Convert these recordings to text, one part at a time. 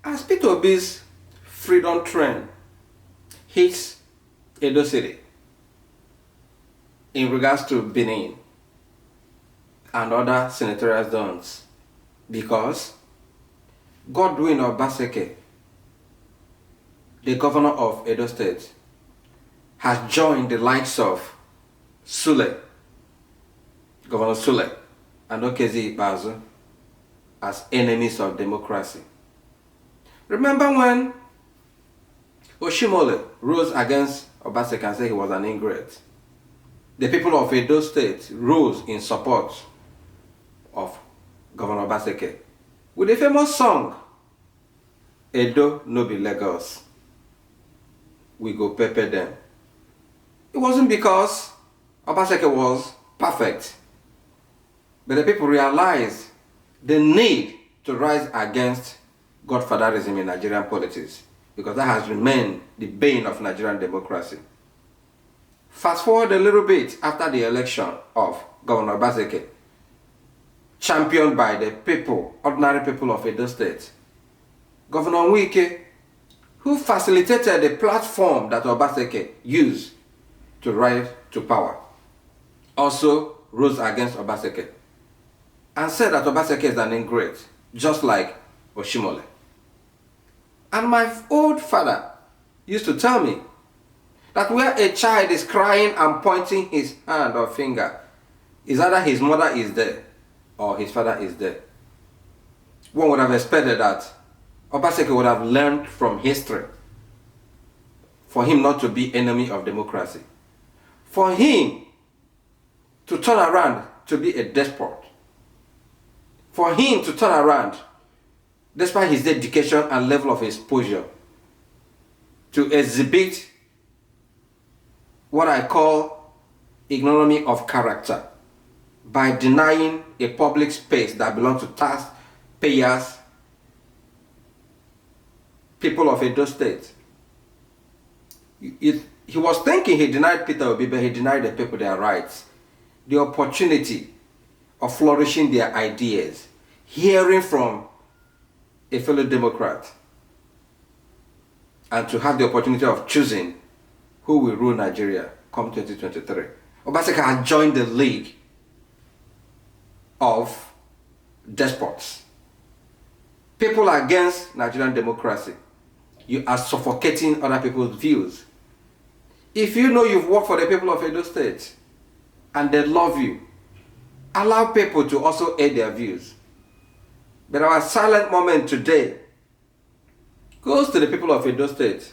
As Peter Obi's freedom train hits Edo City in regards to Benin and other senatorial zones, because Godwin Obaseki, the governor of Edo State, has joined the likes of Sule, Governor Sule, and Okezi Ikpeazu as enemies of democracy. Remember when Oshimole rose against Obaseki and said he was an ingrate? The people of Edo State rose in support of Governor Obaseki with a famous song, Edo no be Lagos, we go pepper them. It wasn't because Obaseki was perfect, but the people realized the need to rise against godfatherism in Nigerian politics, because that has remained the bane of Nigerian democracy. Fast forward a little bit after the election of Governor Obaseki, championed by the people, ordinary people of Edo State, Governor Wike, who facilitated the platform that Obaseki used to rise to power, also rose against Obaseki and said that Obaseki is an ingrate, just like Oshimole. And my old father used to tell me that where a child is crying and pointing his hand or finger, is either his mother is there or his father is there. One would have expected that Obaseki would have learned from history for him not to be enemy of democracy, for him to turn around to be a despot, for him to turn around despite his dedication and level of exposure to exhibit what I call ignominy of character by denying a public space that belongs to taxpayers, people of Edo State. He was thinking he denied Peter Obi, but he denied the people their rights, the opportunity of flourishing their ideas, hearing from a fellow Democrat, and to have the opportunity of choosing who will rule Nigeria come 2023. Obaseki has joined the league of despots. People against Nigerian democracy. You are suffocating other people's views. If you know you've worked for the people of Edo State and they love you, allow people to also air their views. But our silent moment today goes to the people of Edo State.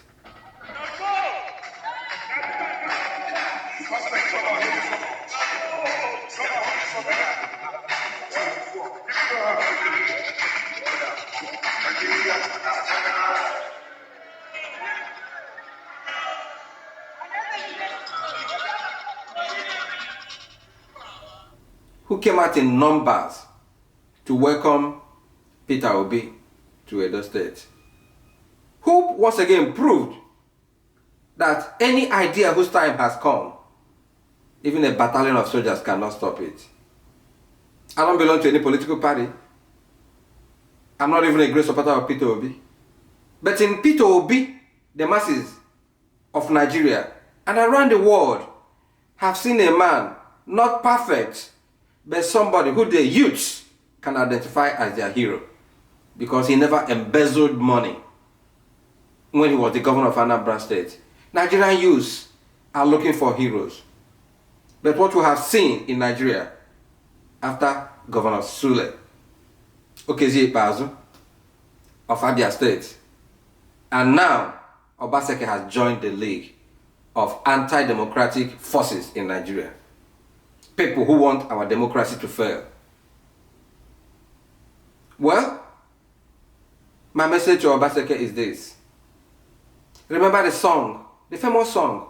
Who came out in numbers to welcome Peter Obi to Edo State, who once again proved that any idea whose time has come, even a battalion of soldiers cannot stop it. I don't belong to any political party. I'm not even a great supporter of Peter Obi. But in Peter Obi, the masses of Nigeria and around the world have seen a man, not perfect, but somebody who the youths can identify as their hero, because he never embezzled money when he was the governor of Anambra State. Nigerian youths are looking for heroes. But what we have seen in Nigeria after Governor Sule, Okezi Ikpeazu of Abia State, and now Obaseki has joined the league of anti-democratic forces in Nigeria. People who want our democracy to fail. Well, my message to Obaseki is this. Remember the song, the famous song,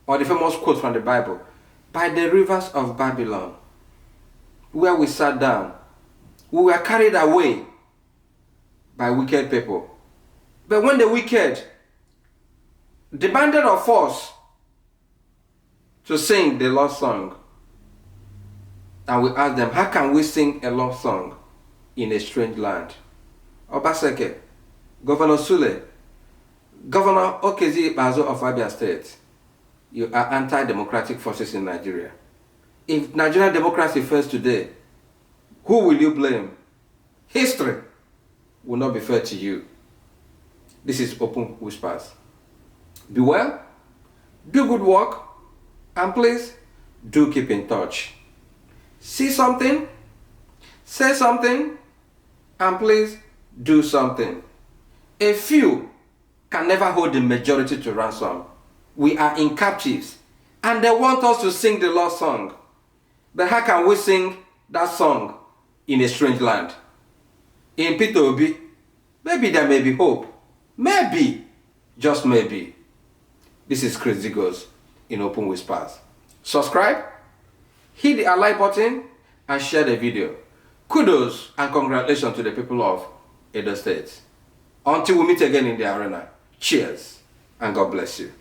or the famous quote from the Bible, by the rivers of Babylon, where we sat down, we were carried away by wicked people. But when the wicked demanded of us to sing the Lord's song, and we ask them, how can we sing a love song in a strange land? Obaseki, Governor Sule, Governor Okezi Bazo of Abia State, you are anti-democratic forces in Nigeria. If Nigerian democracy fails today, who will you blame? History will not be fair to you. This is Open Whispers. Be well, do good work, and please do keep in touch. See something, say something, and please do something. A few can never hold the majority to ransom. We are in captives, and they want us to sing the love song. But how can we sing that song in a strange land? In Peter Obi, maybe there may be hope. Maybe, just maybe. This is Chris Zigos in Open Whispers. Subscribe, hit the like button, and share the video. Kudos and congratulations to the people of Edo State. Until we meet again in the arena, cheers and God bless you.